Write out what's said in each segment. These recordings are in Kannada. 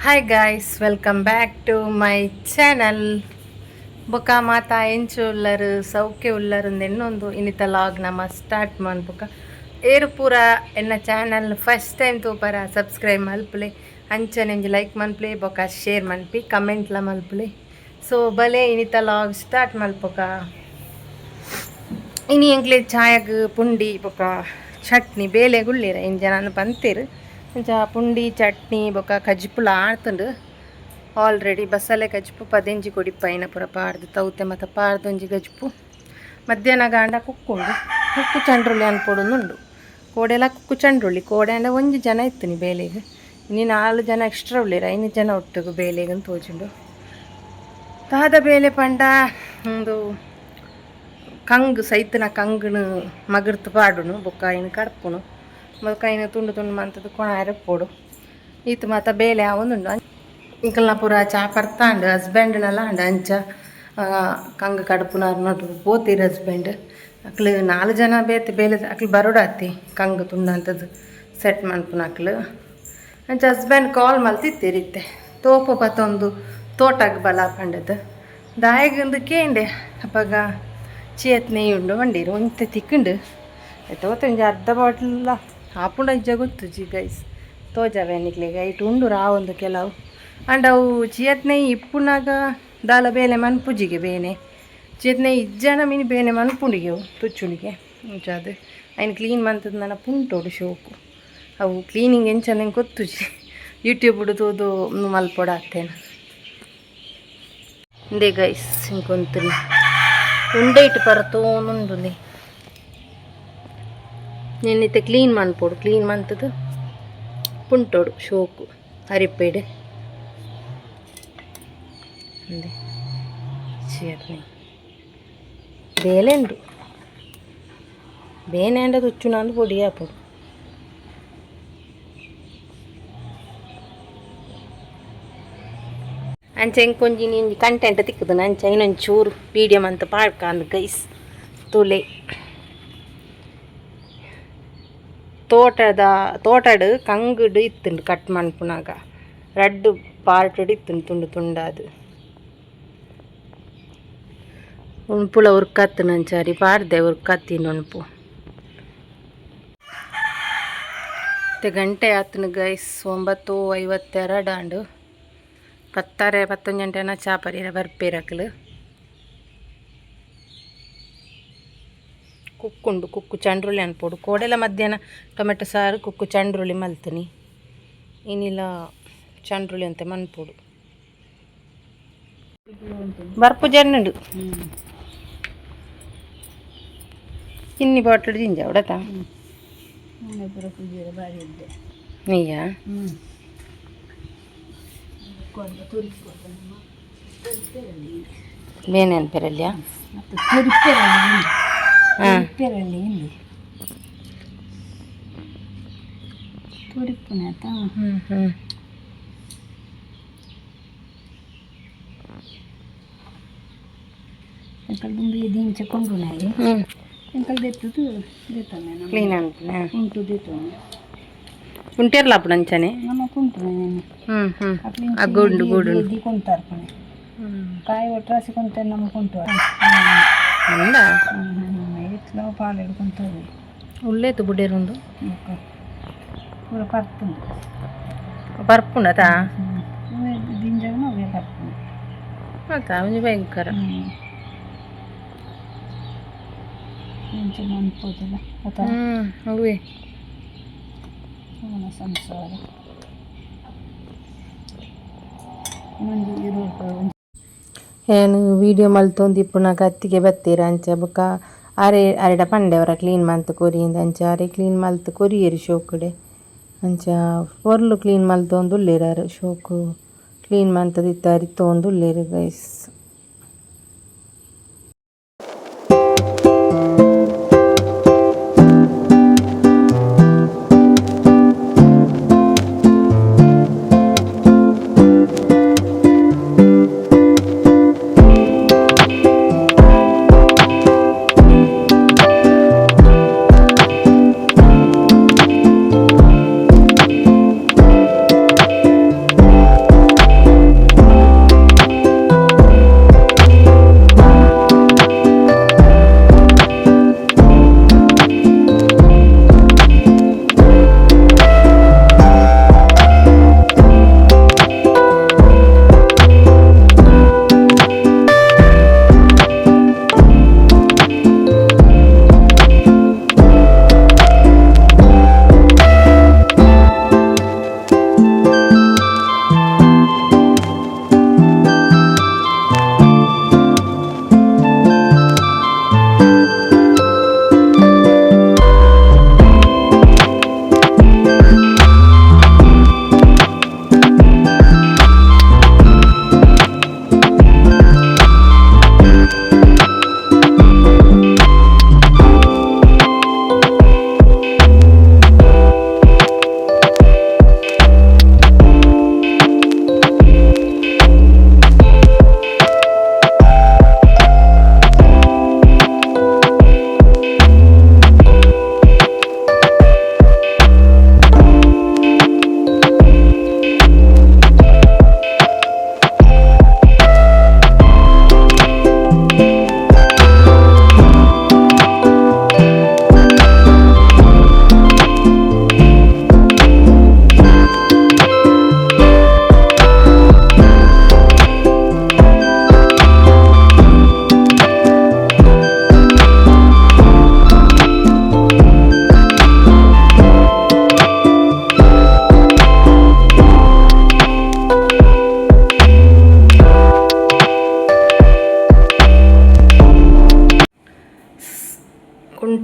Hi guys, welcome back to my channel. ಬೊಕ ಮಾತ ಎಂಚು ಉಳ್ಳರು ಸೌಖ್ಯ ಉಳ್ಳರು ಎನ್ನೊಂದು ಇನ್ನಿತ ಲಾಗ್ ನಮ್ಮ ಸ್ಟಾರ್ಟ್ ಮಾಡ್ಬೊಕ ಏರು ಪೂರ ಎನ್ನ ಚಾನಲ್ ಫಸ್ಟ್ ಟೈಮ್ ತೂಪರ ಸಬ್ಸ್ಕ್ರೈಬ್ ಮಲ್ಪುಲೆ ಅಂಚನೆ ಲೈಕ್ ಮನ್ಪ್ಲೆ ಬೊಕ ಶೇರ್ ಮನ್ಪಿ ಕಮೆಂಟ್ಲ ಮಲ್ಪುಲೆ. ಸೊ ಬಲೆ ಇನ್ನಿತ ಲಾಗ್ ಸ್ಟಾರ್ಟ್ ಮಲ್ಪೊಕ ಇನಿ ಎಂಕ್ಲೆ ಚಾಯಗ್ ಪುಂಡಿ ಬೊಕ ಚಟ್ನಿ ಬೇಲೆ ಗುಳ್ಳಿರ ಇಂಜನ ಬಂತೇರು ಪುಂಡಿ ಚಟ್ನಿ ಬೊಕ ಕಜ್ಪುಲ ಆಡ್ತುಂಡು ಆಲ್ರೆಡಿ ಬಸಳೆ ಕಜ್ಪು ಪದೆಂಜಿ ಕೊಡಿಪ್ಪೈನ ಪೂರ ಪಾಡ್ದು ತೌತೆ ಮತ್ತು ಪಾಡ್ದೊಂಜಿ ಗಜ್ಪು ಮಧ್ಯಾಹ್ನ ಗಾಂಡ ಕುಕ್ಕುಂಡು ಕುಕ್ಕು ಚಂಡ್ರುಳ್ಳಿ ಅನ್ಪೊಡುಂದುಂಡು ಕೋಡೆಲ ಕುಕ್ಕು ಚಂಡ್ರುಳ್ಳಿ ಕೋಡೆ ಅಂಡ ಒಂಜಿ ಜನ ಇತ್ತು ಬೇಲೆಗೆ ಇನ್ನು 4 ಜನ ಎಕ್ಸ್ಟ್ರಾ ಉಳ್ಳಿರ 5 ಜನ ಒಟ್ಟಿಗೆ ಬೇಲೆಗೆ ತೋಜುಂಡು ತಾದ ಬೇಲೆ ಪಂಡ ಒಂದು ಕಂಗು ಸೈತನ ಕಂಗುನು ಮಗರ್ತು ಪಾಡುನು ಬೊಕ್ಕ ಇನ್ನು ಕಡ್ಪುನು ಬೊಕ್ಕ ಇನ್ನು ತುಂಡು ತುಂಡು ಮಂತದ್ದು ಕೊಣ ಪೋಡು ಈತು ಮಾತ ಬೇಲೆ ಆವೊಂದುಂಡು ಇಂಕಲ್ನ ಪೂರ ಚಾ ಪರ್ತಾಂಡು ಹಸ್ಬೆಂಡ್ನೆಲ್ಲ ಅಂಡ ಅಂಚ ಕಂಗು ಕಡುಪುನಾರು ನೋಡು ಪೋತೀರಿ ಹಸ್ಬೆಂಡ್ ಅಕ್ಲು 4 ಜನ ಬೇತೆ ಬೇಲೆ ಅಕ್ಲು ಬರೋಡಾತಿ ಕಂಗು ತುಂಡಂಥದ್ದು ಸೆಟ್ ಮನ್ಪುನಕ್ಲು ಅಂಚ ಹಸ್ಬೆಂಡ್ ಕಾಲ್ ಮಲ್ತಿತ್ತೀರಿತ್ತೆ ತೋಪು ಪತ್ತೊಂದು ತೋಟಕ್ಕೆ ಬಲ ಪಂಡದು ದಾಯಗೊಂದು ಕೇಂಡೆ ಅಪ್ಪಾಗ ಚೇತ್ನೆ ಉಂಡು ಬಂಡೀರು ಒಂತೆ ತಿಕ್ಕಂಡು ತೋತಂಜ ಅರ್ಧ ಬಾಟ್ಲ ಆಪುಂಡ ಇಜ್ಜ ಗೊತ್ತು ಜಿ ಗೈಸ್ ತೋಜವೆನಿಕ್ಲಿಗೆ ಇಟ್ಟು ಉಂಡು ರಾವೊಂದು ಕೆಲವು ಅಂಡ್ ಅವು ಚೇತ್ನೆ ಇಪ್ಪುನಾಗ ದಾಲ ಬೇಲೆ ಮನ್ಪುಜಿಗೆ ಬೇನೆ ಚೇತ್ನೆ ಇಜ್ಜನ ಮೀನು ಬೇನೆ ಮನ್ಪುಂಡಿಗೆ ಅವು ತುಚ್ಚುಣಿಗೆ ಮುಂಚೆ ಅದು ಐನು ಕ್ಲೀನ್ ಮಂತದ್ದು ನನ್ನ ಪುಂಟೋಡು ಶೋಕು ಅವು ಕ್ಲೀನಿಂಗ್ ಎಂಚನ ಗೊತ್ತುಜಿ ಯೂಟ್ಯೂಬ್ ತೋದು ಮಲ್ಪೊಡ ಆಗ್ತೇನೆ ಇಂದೇ ಗೈಸ್ ಇಂಕೊಂತೀನಿ ಉಂಡೆ ಇಟ್ಟು ಪರತೋನುಂಡು ನೆನ್ನಿತ್ತೆ ಕ್ಲೀನ್ ಮನ್ಪೋಡು ಕ್ಲೀನ್ ಮಂತದ್ದು ಪುಂಟೋಡು ಶೋಕು ಹರಿಪೇಡು ಅಂದೆ ಚಟ್ನಿ ಬೇಲೆಂಡು ಬೇನೆ ಅಂಡ ತುಚ್ಚುನಂದು ಪೊಡಿ ಹಾಪೋಡು ಅಂಚೆ ಕೊಂಚಿ ನೀನು ಕಂಟೆಂಟ್ ತಿಕ್ಕದು ಅಂಚ ಇನ್ನೊಂದು ಚೂರು ಮೀಡಿಯಮ್ ಅಂತ ಪಾಡ್ಕಾಂದು ಗೈಸ್ ತುಲೆ ತೋಟಡು ಕಂಗುಡು ಇತ್ತುಂಡು ಕಟ್ ಮನ್ಪುನಾಗ ರಡ್ಡು ಪಾರ್ಟಡು ಇತ್ತುಂಡು ತುಂಡು ತುಂಡದು ಉಣ್ಪುಲ ಉರ್ಕತ್ತು ನಂಚಾರಿ ಪಾಡ್ದೆ ಉರ್ಕತ್ತಿನ ಉಣ್ಪು ಮತ್ತೆ ಗಂಟೆ ಆತನು ಗೈಸ್ 9:52 ಆಂಡು 10:11 ಗಂಟೆನ ಚಾಪರಿರ ಬರ್ಪೇರಕ್ಲು ಕುಕ್ಕುಂಡು ಕುಕ್ಕು ಚಂಡ್ರುಳ್ಳಿ ಅನ್ಪೋಡು ಕೋಡೆಲ್ಲ ಮಧ್ಯಾಹ್ನ ಟೊಮೆಟೊ ಸಾರು ಕುಕ್ಕು ಚಂಡ್ರುಳ್ಳಿ ಮಲ್ತೀನಿ ಇನ್ನಿಲ್ಲ ಚಂಡ್ರುಳ್ಳಿ ಅಂತ ಮನ್ಪೋಡು ಬರ್ಪು ಜನ್ನುಡು ಚಿನ್ನಿ ಬಾಟ್ಲು ಜಿಂಜ ಉಡತ ನೀಯಾ ಬೇನೆ ಅನ್ಪೇರಲ್ಯ ఉంటేర్లా అప్పుడు అంచనే గూడు గూడు కాయ ఒట్రాసి కొంత నమ్ముకుంటూ ఇట్లా పాలు ఎడుకుంటుంది ఉల్లేతు బుడ్డేరుండు పూర పరుపుంది పరుపుండతా దింజగా అవే పరుపుంది అవన్నీ భయంకర మంచిగా అనిపోతుందా అవే ಸಂಸಾರ ಏನು ವೀಡಿಯೋ ಮಲ್ತೊಂದು ಇಪ್ಪು ನಾ ಅತ್ತಿಗೆ ಬತ್ತೀರ ಅಂಚ ಬೊಕ್ಕ ಅರೆಡ ಪಂಡೆವರ ಕ್ಲೀನ್ ಮಲ್ತು ಕೊರಿಯಿಂದ ಅಂಚ ಅರೆ ಕ್ಲೀನ್ ಮಲ್ತು ಕೊರಿಯರು ಶೋಕುಡೆ ಅಂಚ ಒರ್ಲು ಕ್ಲೀನ್ ಮಲ್ತೊಂದು ಉಳ್ಳೇರಾರು ಶೋಕು ಕ್ಲೀನ್ ಮಂತದಿತ್ತ ಅರಿತೊಂದು ಉಳ್ಳೇರು ಗೈಸ್.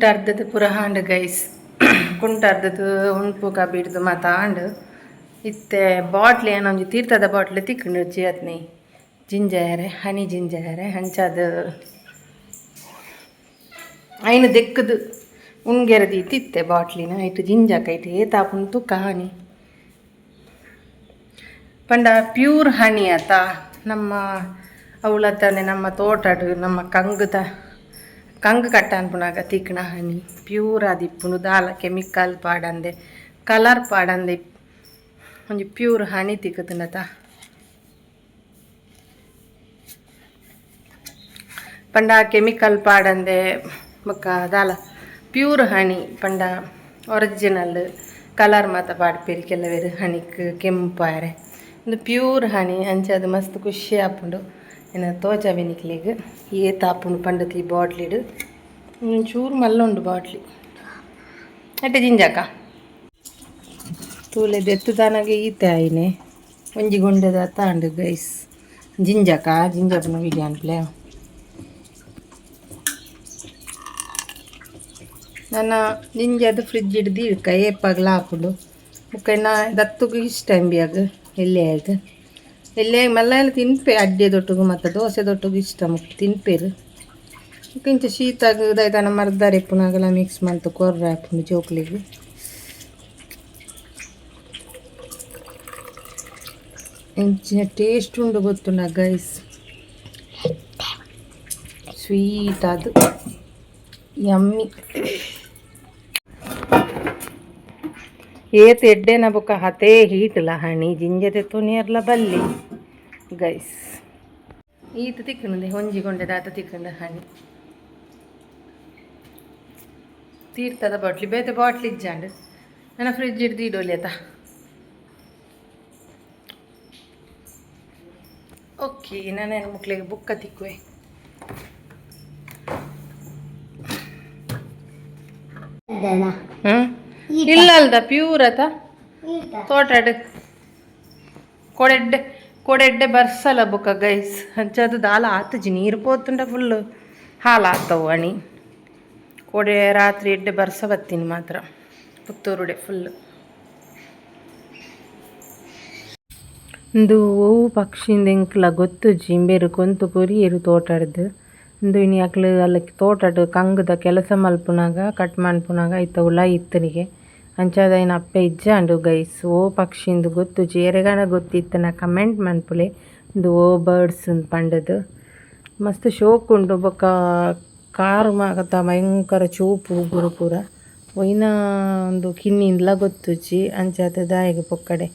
ಕುಂಟರ್ದದ್ದು ಪುರ ಹಾಂಡು ಗೈಸ್ ಕುಂಟರ್ದದ್ದು ಉಣ್ಪುಗ ಬಿಡ್ದು ಮಾತಾಂಡು ಇತ್ತೆ ಬಾಟ್ಲಿ ಏನೋ ಒಂಜಿ ತೀರ್ಥದ ಬಾಟ್ಲಿ ತಿಕ್ಕಂಡು ಜಿಯತ್ನಿ ಜಿಂಜಾರೆ ಹನಿ ಜಿಂಜಾರೆ ಹಂಚದು ಐನು ದೆಕ್ಕದು ಉಣ್ಗೆರದಿ ತಿತ್ತೆ ಬಾಟ್ಲಿನ ಐಟು ಜಿಂಜಾಕ ಐಟು ಏತಾಪುಂಡು ತುಕ್ಕ ಹನಿ ಪಂಡ ಪ್ಯೂರ್ ಹನಿ ಆತ ನಮ್ಮ ಅವಳತ್ತನೆ ನಮ್ಮ ತೋಟಡು ನಮ್ಮ ಕಂಗು ಕಟ್ಟ ಅನ್ಪುನಾಗ ತಿಕ್ಕಣ ಹನಿ ಪ್ಯೂರ್ ಆದಿಪ್ಪುಂಡು ದಾಲ ಕೆಮಿಕಲ್ ಪಾಡಂದೆ ಕಲರ್ ಪಾಡಂದೆ ಒಂಜಿ ಪ್ಯೂರ್ ಹನಿ ತಿಕ್ಕುತ್ತುಂಡತ ಪಂಡ ಕೆಮಿಕಲ್ ಪಾಡಂದೆ ಬೊಕ್ಕ ದಾಲ ಪ್ಯೂರ್ ಹನಿ ಪಂಡ ಒರಿಜಿನಲ್ ಕಲರ್ ಮಾತ ಪಾಡ್ಪೇರಿ ಕೆಲವೇರು ಹನಿಕ್ ಕೆಂಪಾರೆ ಒಂದು ಪ್ಯೂರ್ ಹನಿ ಅಂಚದು ಮಸ್ತ್ ಖುಷಿ ಆಪುಂಡು ಏನ ತೋಜಾವೆನಿಕ್ಲೆಗ್ ಏತ ಆಪುಂಡು ಪಂಡತಿ ಬಾಟ್ಲಿಡು ಚೂರು ಮಲ್ಲುಂಡು ಬಾಟ್ಲಿ ಎಟ್ಟೆ ಜಿಂಜಾಕ ತೂಲೆ ದೆತ್ತುದಾನಗೆ ಈತೆ ಆಯ್ನೆ ಒಂಜಿ ಗುಂಡದ ತಾಂಡು ಗೈಸ್ ಜಿಂಜಾಪನ ವಿಡಿಯೋ ಅನ್ಪ್ಲೆ ನನ್ನ ಜಿಂಜದು ಫ್ರಿಜ್ ಹಿಡ್ದು ಇಡ್ಕ ಏಪಾಗ್ಲ ಹಾಕೊಂಡು ಮುಕ್ಕಣ್ಣ ದತ್ತುಗು ಇಷ್ಟ ಎಂಬಿಯಾಗ ಎಲ್ಲಿ ಆಯ್ತು ಎಲ್ಲೇ ಮಲ್ಲ ಎಲ್ಲ ತಿನ್ಪೆ ಅಡ್ಡೆ ದೊಟ್ಟುಗು ಮತ್ತು ದೋಸೆ ದೊಟ್ಟುಗು ಇಷ್ಟ ಮುಕ್ಕು ತಿನ್ಪೇರು ಇಂಚ ಶೀತಾಗ ಇದಾಯ್ತಾನ ಮರ್ದಾರೆ ಪುನಾಗಲ ಮಿಕ್ಸ್ ಮಾಡ್ತು ಕೊರ್ರೆ ಹಾಕೊಂಡು ಜೋಕ್ಲಿಗೆ ಇಂಚಿನ ಟೇಸ್ಟ್ ಉಂಡು ಗೊತ್ತುಂಡ ಗೈಸ್ ಸ್ವೀಟ್ ಅದು ಯಮ್ಮಿ ಏತ್ ಎಡ್ಡೆನ ಬೊಕ್ಕ ಹತೇ ಹೀಟ್ಲ ಹಣಿ ಜಿಂಜತೆ ತುನಿಯರ್ಲ ಬಲ್ಲಿ ಗೈಸ್ ಈತ ತಿಕ್ಕಂಡೆ ಹೊಂಜಿಕೊಂಡೆ ದಾತ ತಿಕ್ಕಂಡ ಹಣಿ ತೀರ್ಥದ ಬಾಟ್ಲಿ ಬೇತೆ ಬಾಟ್ಲಿ ಇಜ್ಜಾಂಡು ನನ್ನ ಫ್ರಿಜ್ ಹಿಡ್ದು ಇಡೋಲಿ ಆತ ಓಕೆ ನಾನೇನು ಮಕ್ಳಿಗೆ ಬುಕ್ಕ ತಿಕ್ಕುವೆ ಇಲ್ಲ ಅಲ್ದ ಪ್ಯೂರ್ ಆತ ತೋಟಡ್ ಕೊಡೆಡ್ಡೆ ಬರ್ಸಲ್ಲ ಬುಕ್ಕ ಗೈಸ್ ಹಂಚದು ದಾಲ ಆತಜಿ ನೀರು ಪೋತುಂಡ ಫುಲ್ ಹಾಲು ಆತವು ಅಣಿ ಕೊಡೆ ರಾತ್ರಿ ಎಡ್ಡೆ ಬರ್ಸ ಬತ್ತೀನಿ ಮಾತ್ರ ಪುತ್ತೂರುಡೆ ಫುಲ್ ಇಂದು ಓವು ಪಕ್ಷಿಂದ ಎಂಕ್ಲ ಗೊತ್ತು ಜಿಂಬೇರು ಕೊಂತು ಪೊರಿಯರು ತೋಟಾಡ್ದು ಇಂದು ಇನಿ ಅಕ್ಲು ಅಲ್ಲಕ್ಕೆ ತೋಟಡು ಕಂಗದ ಕೆಲಸ ಮಲ್ಪುನಾಗ ಕಟ್ ಮಾಡ್ಪುನಾಗ ಇತ್ತ ಹುಳ ಇತ್ತನಿಗೆ ಅಂಚಾದ ಏನು ಅಪ್ಪೆ ಇಜ್ಜಾಂಡು ಗೈಸ್ ಓ ಪಕ್ಷಿಂದು ಗೊತ್ತು ಜೇರೆಗಾನ ಗೊತ್ತಿತ್ತನ ಕಮೆಂಟ್ ಮನ್ಪುಲೆ ಇಂದು ಓ ಬರ್ಡ್ಸ್ ಪಂಡದು ಮಸ್ತ್ ಶೋಕ್ ಉಂಡು ಬೊಕ್ಕ ಕಾರು ಮಾಗತ ಭಯಂಕರ ಚೂಪು ಉಗುರು ಪೂರ ಒಯ್ನ ಒಂದು ಕಿನ್ನಿಂದ್ಲ ಗೊತ್ತುಜಿ ಅಂಚಾದ ದಾಯಿಗೆ ಪೊಕ್ಕಡೆ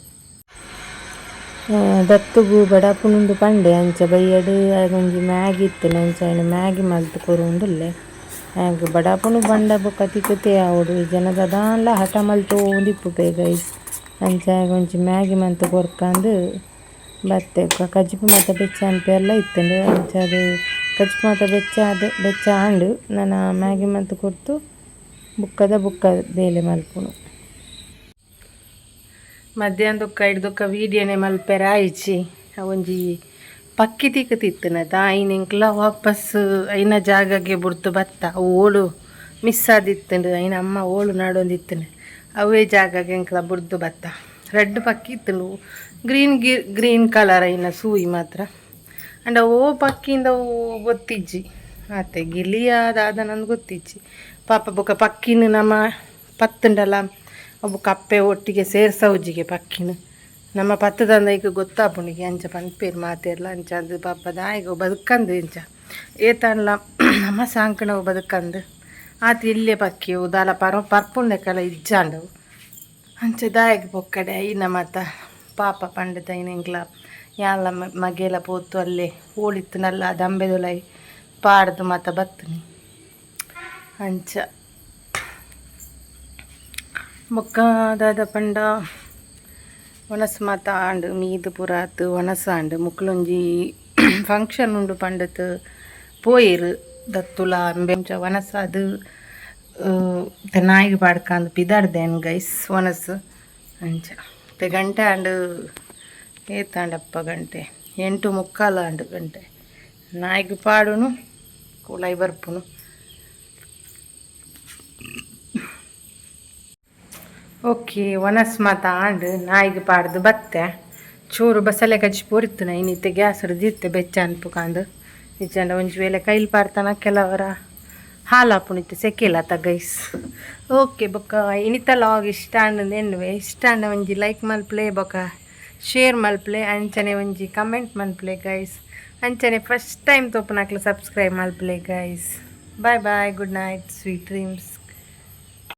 ದತ್ತುಗು ಬಡಾಪುನುಂದು ಪಂಡೆ ಅಂಚ ಬೈಯಡು ಒಂಜಿ ಮ್ಯಾಗಿ ಇತ್ತನೆ ಅಂಚ ಏನು ಮ್ಯಾಗಿ ಮಲ್ತು ಕೊರುಂಡುಲ್ಲೆ ಆಗ ಬಡಾಪುನು ಬಂಡ ಬೊಕ್ಕ ತಿಕ್ಕುತ್ತೆ ಆವಡು ಈ ಜನದ ದಾನ್ಲ ಹಠ ಮಲ್ತು ದಿಪ್ಪುಪೆ ಗೈಸ್ ಅಂಚ ಒಂಜಿ ಮ್ಯಾಗಿ ಮಂತು ಕೊರ್ಕಂದು ಬತ್ತೆ ಕಜ್ಜುಪು ಮತ್ತು ಬೆಚ್ಚ ಅನ್ಪೆಲ್ಲ ಇತ್ತಂಡು ಅಂಚ ಅದು ಕಜ್ಜುಪು ಮತ್ತು ಬೆಚ್ಚ ಆಂಡು ನಾನು ಮ್ಯಾಗಿ ಮಂತು ಕೊರ್ತು ಬುಕ್ಕ ಬೇಲೆ ಮಲ್ಪುನು ಮಧ್ಯಾಹ್ನ ದುಃಖ ಹಿಡ್ದುಕ್ಕ ವೀಡಿಯೋನೆ ಮಲ್ಪೆರ ಆಯ್ಚಿ ಒಂಜಿ ಪಕ್ಕಿ ತಿಕ್ಕತಿತ್ತನ ಐನೆಂಕ್ಲ ವಾಪಸ್ ಐನ ಜಾಗಗೆ ಬುಡ್ತು ಬತ್ತ ಓಳು ಮಿಸ್ ಆದಿತ್ತಂಡು ಐನ ಅಮ್ಮ ಓಳು ನಾಡೊಂದಿತ್ತನೆ ಅವೇ ಜಾಗಗೆ ಎಂಕ್ಲ ಬುಡ್ದು ಬತ್ತ ರೆಡ್ ಪಕ್ಕಿ ಇತ್ತಂಡು ಗ್ರೀನ್ ಕಲರ್ ಐನ ಸೂಯಿ ಮಾತ್ರ ಅಂಡ ಓ ಪಕ್ಕಿಯಿಂದ ಗೊತ್ತಿಜ್ಜಿ ಆತೆ ಗಿಲಿಯಾದಾದ ನಂದು ಗೊತ್ತಿಜ್ಜಿ ಪಾಪ ಬೊಕ್ಕ ಪಕ್ಕಿನ ನಮ್ಮ ಪತ್ತುಂಡಲ್ಲ ಒಬ್ಬ ಕಪ್ಪೆ ಒಟ್ಟಿಗೆ ಸೇರ್ಸೌಜಿಗೆ ಪಕ್ಕಿನ ನಮ್ಮ ಪತ್ತದಂದ ಈಗ ಗೊತ್ತಾಪುಣಿಗೆ ಅಂಚ ಪನ್ಪೇರು ಮಾತೇರ್ಲ ಅಂಚ ಅದು ಪಾಪ ದಾಯಿಗೆ ಬದುಕಂದು ಇಂಚ ಏತನ್ಲ ನಮ್ಮ ಸಾಂಕಣವು ಬದುಕಂದು ಆತ ಇಲ್ಲೇ ಪಕ್ಕಿಯವು ದಾಲ ಪರ್ಪುಂಡಕ್ಕೆಲ್ಲ ಇಜ್ಜಾಂಡವು ಅಂಚ ದಾಯಿಗೆ ಪೊಕ್ಕಡೆ ಐನ ಮಾತ ಪಾಪ ಪಂಡದ ಐನೆಂಕ್ಲ ಯಾಲ ಮಗೆಲ ಪೋತು ಅಲ್ಲೇ ಓಳಿತ್ತು ನಲ್ಲ ದಂಬೆದೊಲೈ ಪಾಡ್ದು ಮಾತ ಬತ್ತನಿ ಅಂಚ ಮುಕ್ಕಾದಾದ ಪಂಡ ಒಣಸು ಮಾತ ಆಂಡು ಮೀದು ಪುರಾತ್ ಒಣಸ ಆಂಡು ಮುಕ್ಲೊಂಜಿ ಫಂಕ್ಷನ್ ಉಂಡು ಪಂಡತ್ ಪೋಯಿರು ದತ್ತುಲ ಅಂಬೆಂಚ ಒಣಸ ಅದು ನಾಯಿಗೆ ಪಾಡ್ಕಂದು ಪಿದಾಡ್ದೇನು ಗೈಸ್ ಒಣಸು ಅಂಚ ಗಂಟೆ ಆಂಡು ಏತಾಂಡಪ್ಪ ಗಂಟೆ 8:45 ಆಂಡು ಗಂಟೆ ನಾಯಿಗೆ ಪಾಡುನು ಕುಳೈ ಬರ್ಪುನು ಓಕೆ ಒನಸ್ ಮಾತ ಆಂಡ್ ನಾಯಿಗೆ ಪಾಡ್ದು ಬತ್ತೆ ಚೂರು ಬಸಳೆ ಕಚ್ಚಿ ಪೋರಿತ್ತು ನಾ ಇನ್ನಿತ್ತೆ ಗ್ಯಾಸ್ ಹಿಡ್ದಿತ್ತೆ ಬೆಚ್ಚ ಅನ್ಪುಕಾಂದು ನಿಜಂಡ ಒಂಜಿ ವೇಳೆ ಕೈಲಿ ಪಾಡ್ತಾನ ಕೆಲವರ ಹಾಲಾಪುಣಿತ್ತು ಸೆಕೆಲತ್ತ ಗೈಸ್. ಓಕೆ ಬೊಕ್ಕ ಇನಿತ ಲಾಗ್ ಇಷ್ಟ ಅಂಡ್ ಎನ್ನುವೆ ಇಷ್ಟ ಅಂಡ ಒಂಜಿ ಲೈಕ್ ಮಲ್ಪ್ಲೆ ಬೊಕ್ಕ ಶೇರ್ ಮಲ್ಪ್ಲೆ ಅಂಚನೆ ಒಂಜಿ ಕಮೆಂಟ್ ಮಲ್ಪ್ಲೆ ಗೈಸ್. ಅಂಚನೆ ಫಸ್ಟ್ ಟೈಮ್ ತೋಪನಾಕ್ಲು ಸಬ್ಸ್ಕ್ರೈಬ್ ಮಲ್ಪ್ಲೆ ಗೈಸ್. ಬಾಯ್ ಬಾಯ್, ಗುಡ್ ನೈಟ್, ಸ್ವೀಟ್ ಡ್ರೀಮ್ಸ್.